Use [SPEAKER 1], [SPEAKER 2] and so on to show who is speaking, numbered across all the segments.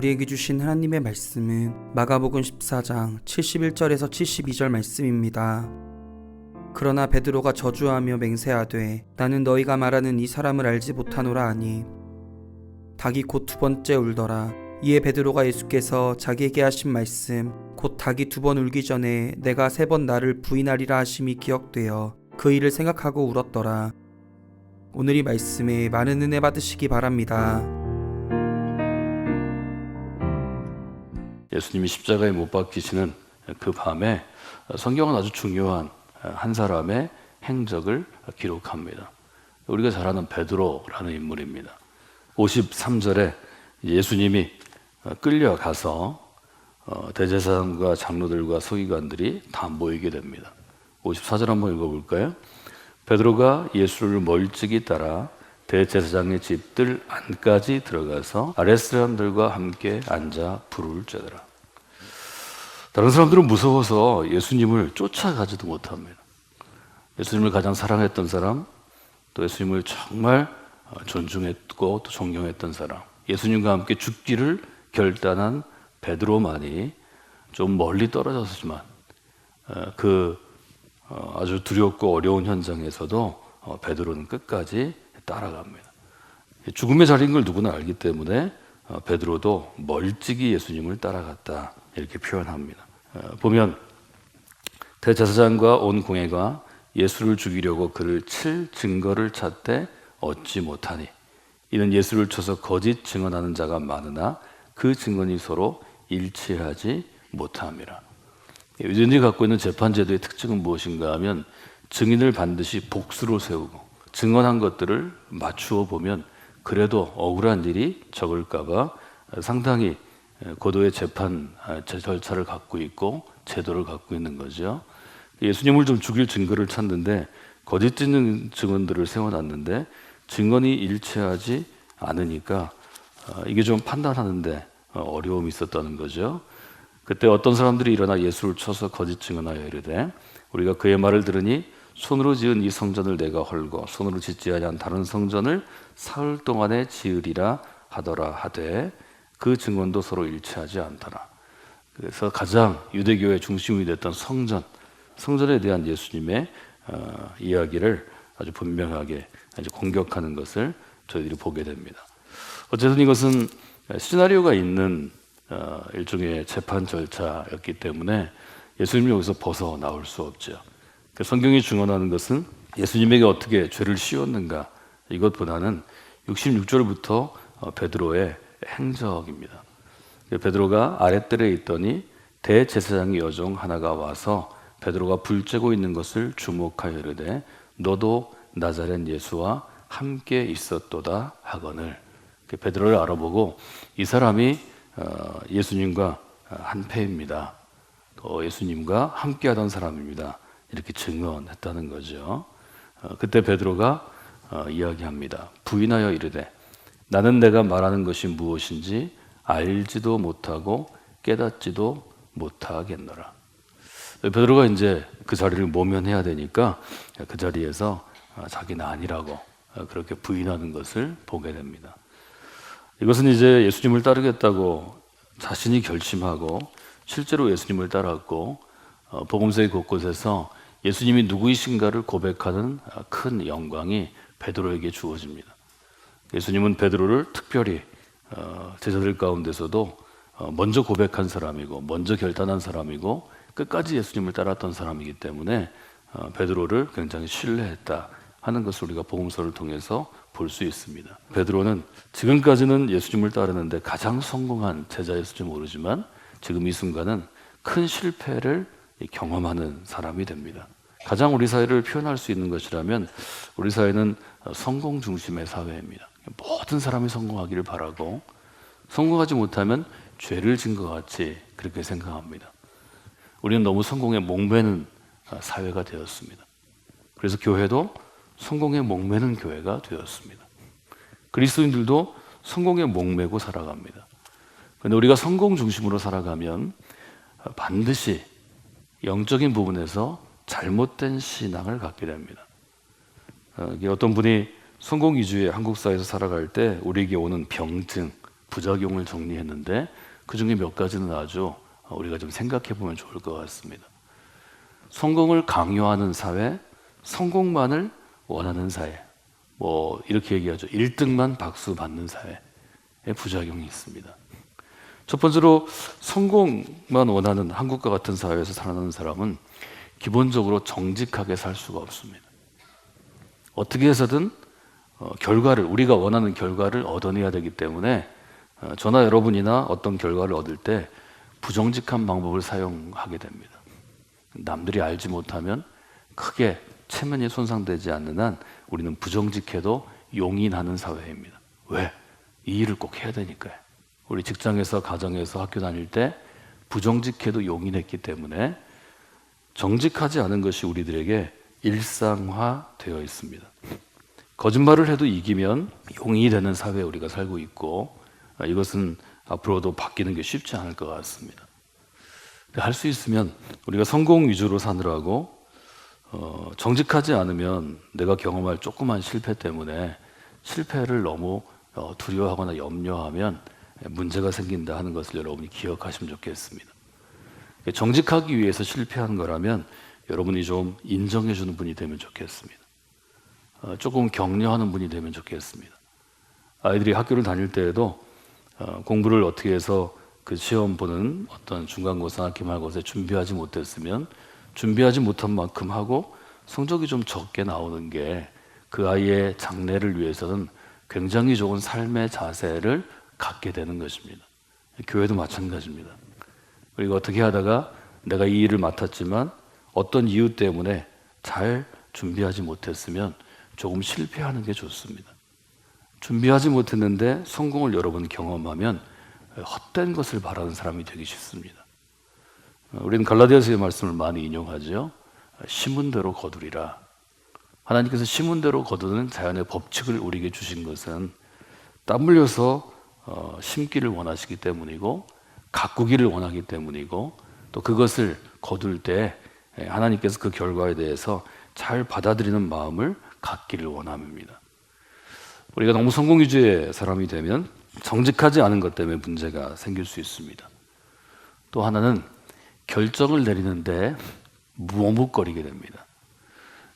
[SPEAKER 1] 우리에게 주신 하나님의 말씀은 마가복음 14장 71절에서 72절 말씀입니다. 그러나 베드로가 저주하며 맹세하되 나는 너희가 말하는 이 사람을 알지 못하노라 하니 닭이 곧 두 번째 울더라. 이에 베드로가 예수께서 자기에게 하신 말씀 곧 닭이 두 번 울기 전에 내가 세 번 나를 부인하리라 하심이 기억되어 그 일을 생각하고 울었더라. 오늘 이 말씀에 많은 은혜 받으시기 바랍니다.
[SPEAKER 2] 예수님이 십자가에 못 박히시는 그 밤에 성경은 아주 중요한 한 사람의 행적을 기록합니다. 우리가 잘 아는 베드로라는 인물입니다. 53절에 예수님이 끌려가서 대제사장과 장로들과 서기관들이 다 모이게 됩니다. 54절 한번 읽어볼까요? 베드로가 예수를 멀찍이 따라 대제사장의 집들 안까지 들어가서 아랫사람들과 함께 앉아 불을 쬐더라. 다른 사람들은 무서워서 예수님을 쫓아가지도 못합니다. 예수님을 가장 사랑했던 사람, 또 예수님을 정말 존중했고 또 존경했던 사람, 예수님과 함께 죽기를 결단한 베드로만이 좀 멀리 떨어졌지만 아주 두렵고 어려운 현장에서도 베드로는 끝까지 따라갑니다. 죽음의 자리인 걸 누구나 알기 때문에 베드로도 멀찍이 예수님을 따라갔다 이렇게 표현합니다. 보면 대제사장과 온 공회가 예수를 죽이려고 그를 칠 증거를 찾되 얻지 못하니 이는 예수를 쳐서 거짓 증언하는 자가 많으나 그 증언이 서로 일치하지 못함이라. 유대인들이 갖고 있는 재판제도의 특징은 무엇인가 하면 증인을 반드시 복수로 세우고 증언한 것들을 맞추어 보면 그래도 억울한 일이 적을까 봐 상당히 고도의 재판 절차를 갖고 있고 제도를 갖고 있는 거죠. 예수님을 좀 죽일 증거를 찾는데 거짓 증언들을 세워놨는데 증언이 일치하지 않으니까 이게 좀 판단하는데 어려움이 있었다는 거죠. 그때 어떤 사람들이 일어나 예수를 쳐서 거짓 증언하여 이르되 우리가 그의 말을 들으니 손으로 지은 이 성전을 내가 헐고 손으로 짓지 아니한 다른 성전을 사흘 동안에 지으리라 하더라 하되 그 증언도 서로 일치하지 않더라. 그래서 가장 유대교의 중심이 됐던 성전에 대한 예수님의 이야기를 아주 분명하게 공격하는 것을 저희들이 보게 됩니다. 어쨌든 이것은 시나리오가 있는 일종의 재판 절차였기 때문에 예수님이 여기서 벗어나올 수 없죠. 성경이 증언하는 것은 예수님에게 어떻게 죄를 씌웠는가 이것보다는 66절부터 베드로의 행적입니다. 베드로가 아랫뜰에 있더니 대제사장의 여종 하나가 와서 베드로가 불 쬐고 있는 것을 주목하여 이르되 너도 나자렛 예수와 함께 있었도다 하거늘. 베드로를 알아보고 이 사람이 예수님과 한패입니다. 또 예수님과 함께하던 사람입니다. 이렇게 증언했다는 거죠. 그때 베드로가 이야기합니다. 부인하여 이르되 나는 내가 말하는 것이 무엇인지 알지도 못하고 깨닫지도 못하겠노라. 베드로가 이제 그 자리를 모면해야 되니까 그 자리에서 자기는 아니라고 그렇게 부인하는 것을 보게 됩니다. 이것은 이제 예수님을 따르겠다고 자신이 결심하고 실제로 예수님을 따랐고 복음서의 곳곳에서 예수님이 누구이신가를 고백하는 큰 영광이 베드로에게 주어집니다. 예수님은 베드로를 특별히 제자들 가운데서도 먼저 고백한 사람이고 먼저 결단한 사람이고 끝까지 예수님을 따랐던 사람이기 때문에 베드로를 굉장히 신뢰했다 하는 것을 우리가 복음서를 통해서 볼 수 있습니다. 베드로는 지금까지는 예수님을 따르는데 가장 성공한 제자였을지 모르지만 지금 이 순간은 큰 실패를 경험하는 사람이 됩니다. 가장 우리 사회를 표현할 수 있는 것이라면 우리 사회는 성공 중심의 사회입니다. 모든 사람이 성공하기를 바라고 성공하지 못하면 죄를 진 것 같이 그렇게 생각합니다. 우리는 너무 성공에 목매는 사회가 되었습니다. 그래서 교회도 성공에 목매는 교회가 되었습니다. 그리스도인들도 성공에 목매고 살아갑니다. 그런데 우리가 성공 중심으로 살아가면 반드시 영적인 부분에서 잘못된 신앙을 갖게 됩니다. 어떤 분이 성공 위주의 한국 사회에서 살아갈 때 우리에게 오는 병증, 부작용을 정리했는데 그 중에 몇 가지는 아주 우리가 좀 생각해 보면 좋을 것 같습니다. 성공을 강요하는 사회, 성공만을 원하는 사회, 뭐 이렇게 얘기하죠. 1등만 박수 받는 사회의 부작용이 있습니다. 첫 번째로 성공만 원하는 한국과 같은 사회에서 살아가는 사람은 기본적으로 정직하게 살 수가 없습니다. 어떻게 해서든 결과를, 우리가 원하는 결과를 얻어내야 되기 때문에 저나 여러분이나 어떤 결과를 얻을 때 부정직한 방법을 사용하게 됩니다. 남들이 알지 못하면 크게 체면이 손상되지 않는 한 우리는 부정직해도 용인하는 사회입니다. 왜? 이 일을 꼭 해야 되니까요. 우리 직장에서, 가정에서, 학교 다닐 때 부정직해도 용인했기 때문에 정직하지 않은 것이 우리들에게 일상화되어 있습니다. 거짓말을 해도 이기면 용인이 되는 사회에 우리가 살고 있고, 이것은 앞으로도 바뀌는 게 쉽지 않을 것 같습니다. 할 수 있으면 우리가 성공 위주로 사느라고 정직하지 않으면 내가 경험할 조그만 실패 때문에 실패를 너무 두려워하거나 염려하면 문제가 생긴다 하는 것을 여러분이 기억하시면 좋겠습니다. 정직하기 위해서 실패한 거라면 여러분이 좀 인정해 주는 분이 되면 좋겠습니다. 조금 격려하는 분이 되면 좋겠습니다. 아이들이 학교를 다닐 때에도 공부를 어떻게 해서 그 시험 보는 어떤 중간고사나 기말고사에 준비하지 못했으면 준비하지 못한 만큼 하고 성적이 좀 적게 나오는 게 그 아이의 장래를 위해서는 굉장히 좋은 삶의 자세를 갖게 되는 것입니다. 교회도 마찬가지입니다. 우리가 어떻게 하다가 내가 이 일을 맡았지만 어떤 이유 때문에 잘 준비하지 못했으면 조금 실패하는 게 좋습니다. 준비하지 못했는데 성공을 여러 번 경험하면 헛된 것을 바라는 사람이 되기 쉽습니다. 우리는 갈라디아서의 말씀을 많이 인용하죠. 심은 대로 거두리라. 하나님께서 심은 대로 거두는 자연의 법칙을 우리에게 주신 것은 땀 흘려서 심기를 원하시기 때문이고 가꾸기를 원하기 때문이고 또 그것을 거둘 때 하나님께서 그 결과에 대해서 잘 받아들이는 마음을 갖기를 원함입니다. 우리가 너무 성공 위주의 사람이 되면 정직하지 않은 것 때문에 문제가 생길 수 있습니다. 또 하나는 결정을 내리는데 머뭇거리게 됩니다.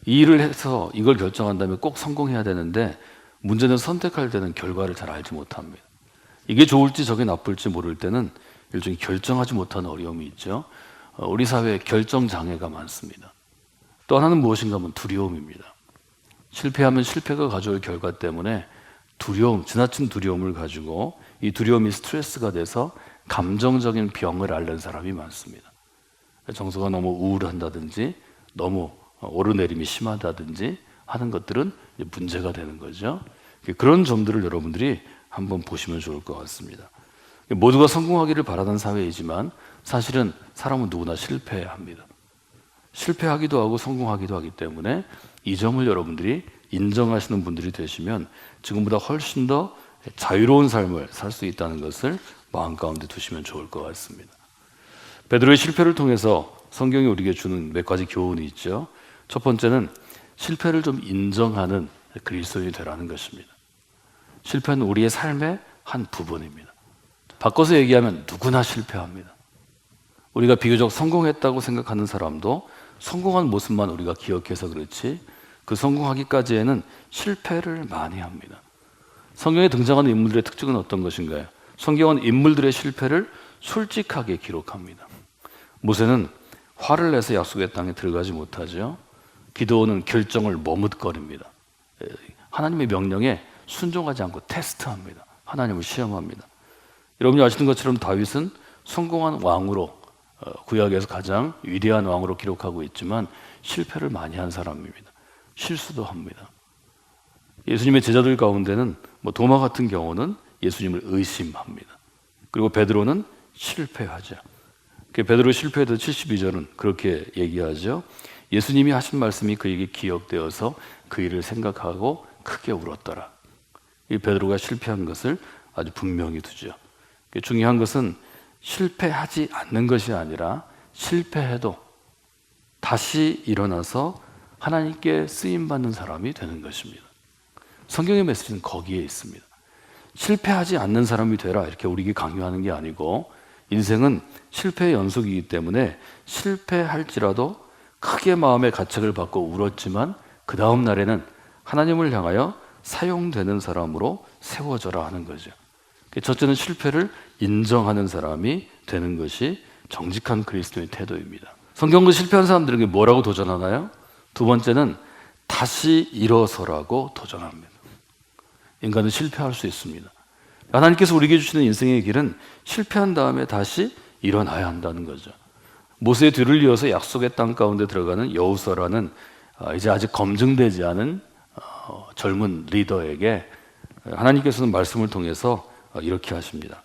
[SPEAKER 2] 이 일을 해서 이걸 결정한 다음에 꼭 성공해야 되는데 문제는 선택할 때는 결과를 잘 알지 못합니다. 이게 좋을지 저게 나쁠지 모를 때는 일종의 결정하지 못하는 어려움이 있죠. 우리 사회에 결정장애가 많습니다. 또 하나는 무엇인가 하면 두려움입니다. 실패하면 실패가 가져올 결과 때문에 두려움, 지나친 두려움을 가지고 이 두려움이 스트레스가 돼서 감정적인 병을 앓는 사람이 많습니다. 정서가 너무 우울한다든지 너무 오르내림이 심하다든지 하는 것들은 문제가 되는 거죠. 그런 점들을 여러분들이 한번 보시면 좋을 것 같습니다. 모두가 성공하기를 바라는 사회이지만 사실은 사람은 누구나 실패합니다. 실패하기도 하고 성공하기도 하기 때문에 이 점을 여러분들이 인정하시는 분들이 되시면 지금보다 훨씬 더 자유로운 삶을 살 수 있다는 것을 마음 가운데 두시면 좋을 것 같습니다. 베드로의 실패를 통해서 성경이 우리에게 주는 몇 가지 교훈이 있죠. 첫 번째는 실패를 좀 인정하는 그리스도인이 되라는 것입니다. 실패는 우리의 삶의 한 부분입니다. 바꿔서 얘기하면 누구나 실패합니다. 우리가 비교적 성공했다고 생각하는 사람도 성공한 모습만 우리가 기억해서 그렇지 그 성공하기까지에는 실패를 많이 합니다. 성경에 등장하는 인물들의 특징은 어떤 것인가요? 성경은 인물들의 실패를 솔직하게 기록합니다. 모세는 화를 내서 약속의 땅에 들어가지 못하죠. 기드온은 결정을 머뭇거립니다. 하나님의 명령에 순종하지 않고 테스트합니다. 하나님을 시험합니다. 여러분이 아시는 것처럼 다윗은 성공한 왕으로 구약에서 가장 위대한 왕으로 기록하고 있지만 실패를 많이 한 사람입니다. 실수도 합니다. 예수님의 제자들 가운데는 도마 같은 경우는 예수님을 의심합니다. 그리고 베드로는 실패하죠. 베드로 실패에도 72절은 그렇게 얘기하죠. 예수님이 하신 말씀이 그에게 기억되어서 그 일을 생각하고 크게 울었더라. 이 베드로가 실패한 것을 아주 분명히 두죠. 중요한 것은 실패하지 않는 것이 아니라 실패해도 다시 일어나서 하나님께 쓰임받는 사람이 되는 것입니다. 성경의 메시지는 거기에 있습니다. 실패하지 않는 사람이 되라 이렇게 우리에게 강요하는 게 아니고, 인생은 실패의 연속이기 때문에 실패할지라도 크게 마음의 가책을 받고 울었지만 그 다음 날에는 하나님을 향하여 사용되는 사람으로 세워져라 하는 거죠. 첫째는 실패를 인정하는 사람이 되는 것이 정직한 그리스도의 태도입니다. 성경은 실패한 사람들에게 뭐라고 도전하나요? 두 번째는 다시 일어서라고 도전합니다. 인간은 실패할 수 있습니다. 하나님께서 우리에게 주시는 인생의 길은 실패한 다음에 다시 일어나야 한다는 거죠. 모세의 뒤를 이어서 약속의 땅 가운데 들어가는 여호수아라는 이제 아직 검증되지 않은 젊은 리더에게 하나님께서는 말씀을 통해서 이렇게 하십니다.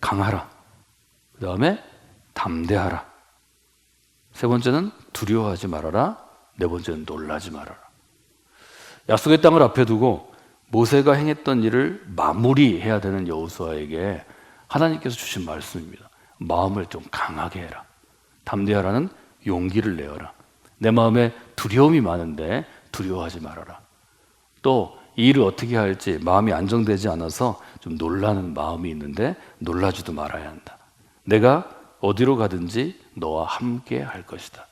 [SPEAKER 2] 강하라. 그 다음에 담대하라. 세 번째는 두려워하지 말아라. 네 번째는 놀라지 말아라. 약속의 땅을 앞에 두고 모세가 행했던 일을 마무리해야 되는 여호수아에게 하나님께서 주신 말씀입니다. 마음을 좀 강하게 해라. 담대하라는 용기를 내어라. 내 마음에 두려움이 많은데 두려워하지 말아라. 또 이 일을 어떻게 할지 마음이 안정되지 않아서 좀 놀라는 마음이 있는데 놀라지도 말아야 한다. 내가 어디로 가든지 너와 함께 할 것이다.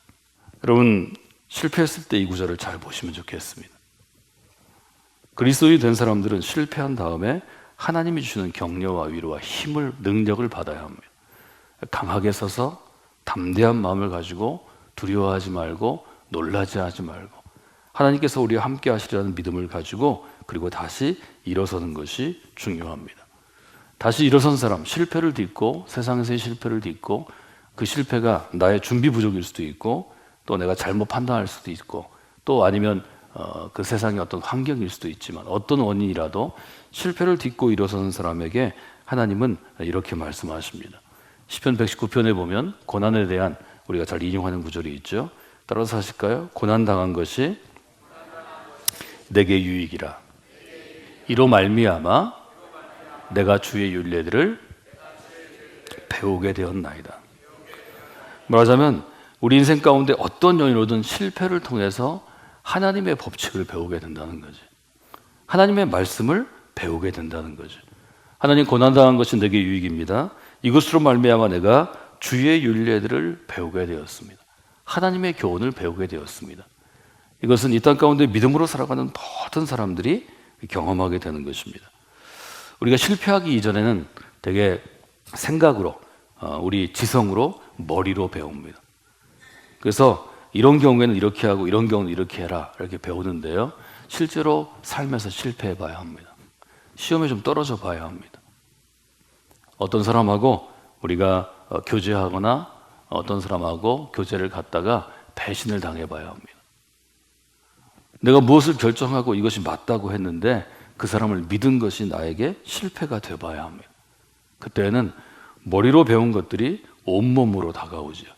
[SPEAKER 2] 여러분, 실패했을 때 이 구절을 잘 보시면 좋겠습니다. 그리스도인이 된 사람들은 실패한 다음에 하나님이 주시는 격려와 위로와 힘을, 능력을 받아야 합니다. 강하게 서서 담대한 마음을 가지고 두려워하지 말고 놀라지 하지 말고 하나님께서 우리와 함께 하시리라는 믿음을 가지고 그리고 다시 일어서는 것이 중요합니다. 다시 일어선 사람, 실패를 딛고 세상에서의 실패를 딛고 그 실패가 나의 준비 부족일 수도 있고 또 내가 잘못 판단할 수도 있고 또 아니면 그 세상의 어떤 환경일 수도 있지만 어떤 원인이라도 실패를 딛고 일어서는 사람에게 하나님은 이렇게 말씀하십니다. 시편 119편에 보면 고난에 대한 우리가 잘 인용하는 구절이 있죠. 따라서 하실까요? 고난당한 것이 내게 유익이라. 이로 말미암아 내가 주의 율례들을 배우게 되었나이다. 말하자면 우리 인생 가운데 어떤 연유로든 실패를 통해서 하나님의 법칙을 배우게 된다는 거지. 하나님의 말씀을 배우게 된다는 거지. 하나님, 고난당한 것이 내게 유익입니다. 이것으로 말미암아 내가 주의 율례들을 배우게 되었습니다. 하나님의 교훈을 배우게 되었습니다. 이것은 이 땅 가운데 믿음으로 살아가는 모든 사람들이 경험하게 되는 것입니다. 우리가 실패하기 이전에는 되게 생각으로, 우리 지성으로, 머리로 배웁니다. 그래서 이런 경우에는 이렇게 하고 이런 경우는 이렇게 해라 이렇게 배우는데요. 실제로 삶에서 실패해 봐야 합니다. 시험에 좀 떨어져 봐야 합니다. 어떤 사람하고 우리가 교제하거나 어떤 사람하고 교제를 갖다가 배신을 당해 봐야 합니다. 내가 무엇을 결정하고 이것이 맞다고 했는데 그 사람을 믿은 것이 나에게 실패가 돼 봐야 합니다. 그때는 머리로 배운 것들이 온몸으로 다가오죠.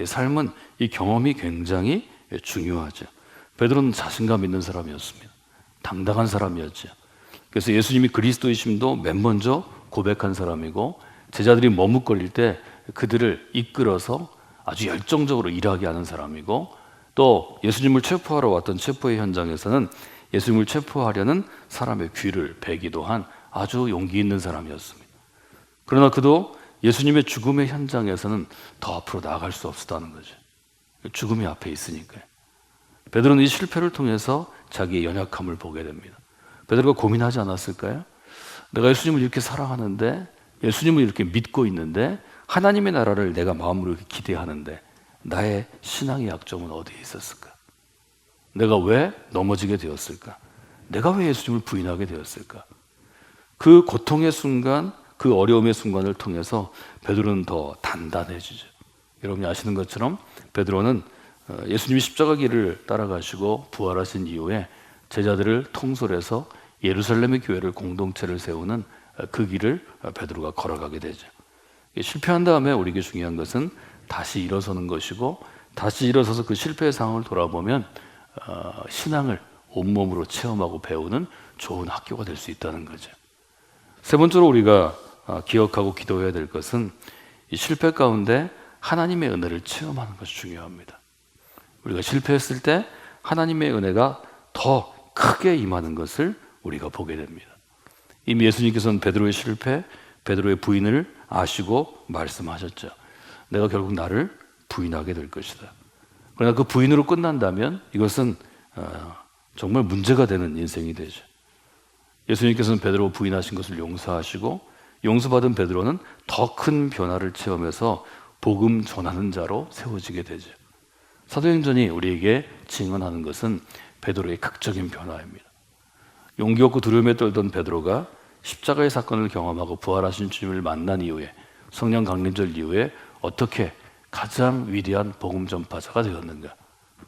[SPEAKER 2] 삶은 이 경험이 굉장히 중요하죠. 베드로는 자신감 있는 사람이었습니다. 당당한 사람이었죠. 그래서 예수님이 그리스도이심도 맨 먼저 고백한 사람이고 제자들이 머뭇거릴 때 그들을 이끌어서 아주 열정적으로 일하게 하는 사람이고 또 예수님을 체포하러 왔던 체포의 현장에서는 예수님을 체포하려는 사람의 귀를 베기도 한 아주 용기 있는 사람이었습니다. 그러나 그도 예수님의 죽음의 현장에서는 더 앞으로 나아갈 수 없었다는 거죠. 죽음이 앞에 있으니까요. 베드로는 이 실패를 통해서 자기의 연약함을 보게 됩니다. 베드로가 고민하지 않았을까요? 내가 예수님을 이렇게 사랑하는데 예수님을 이렇게 믿고 있는데 하나님의 나라를 내가 마음으로 이렇게 기대하는데 나의 신앙의 약점은 어디에 있었을까? 내가 왜 넘어지게 되었을까? 내가 왜 예수님을 부인하게 되었을까? 그 고통의 순간, 그 어려움의 순간을 통해서 베드로는 더 단단해지죠. 여러분이 아시는 것처럼 베드로는 예수님이 십자가 길을 따라가시고 부활하신 이후에 제자들을 통솔해서 예루살렘의 교회를 공동체를 세우는 그 길을 베드로가 걸어가게 되죠. 실패한 다음에 우리에게 중요한 것은 다시 일어서는 것이고 다시 일어서서 그 실패의 상황을 돌아보면 신앙을 온몸으로 체험하고 배우는 좋은 학교가 될 수 있다는 거죠. 세 번째로 우리가 기억하고 기도해야 될 것은 이 실패 가운데 하나님의 은혜를 체험하는 것이 중요합니다. 우리가 실패했을 때 하나님의 은혜가 더 크게 임하는 것을 우리가 보게 됩니다. 이미 예수님께서는 베드로의 실패, 베드로의 부인을 아시고 말씀하셨죠. 내가 결국 나를 부인하게 될 것이다. 그러나 그 부인으로 끝난다면 이것은 정말 문제가 되는 인생이 되죠. 예수님께서는 베드로 부인하신 것을 용서하시고 용서받은 베드로는 더 큰 변화를 체험해서 복음 전하는 자로 세워지게 되죠. 사도행전이 우리에게 증언하는 것은 베드로의 극적인 변화입니다. 용기 없고 두려움에 떨던 베드로가 십자가의 사건을 경험하고 부활하신 주님을 만난 이후에 성령 강림절 이후에 어떻게 가장 위대한 복음 전파자가 되었는가?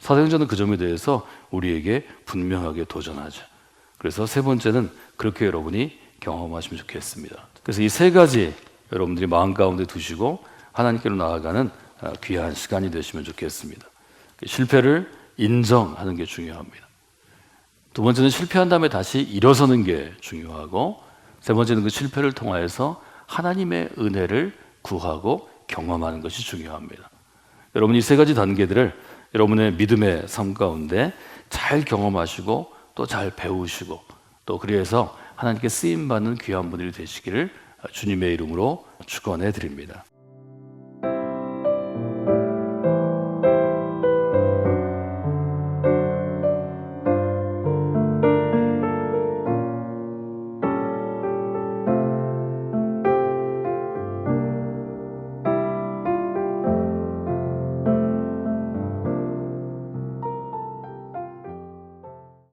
[SPEAKER 2] 사도행전은 그 점에 대해서 우리에게 분명하게 도전하죠. 그래서 세 번째는 그렇게 여러분이 경험하시면 좋겠습니다. 그래서 이 세 가지 여러분들이 마음 가운데 두시고 하나님께로 나아가는 귀한 시간이 되시면 좋겠습니다. 실패를 인정하는 게 중요합니다. 두 번째는 실패한 다음에 다시 일어서는 게 중요하고, 세 번째는 그 실패를 통하여서 하나님의 은혜를 구하고 경험하는 것이 중요합니다. 여러분 이 세 가지 단계들을 여러분의 믿음의 삶 가운데 잘 경험하시고 또 잘 배우시고 또 그래서 하나님께 쓰임받는 귀한 분들이 되시기를 주님의 이름으로 축원해 드립니다.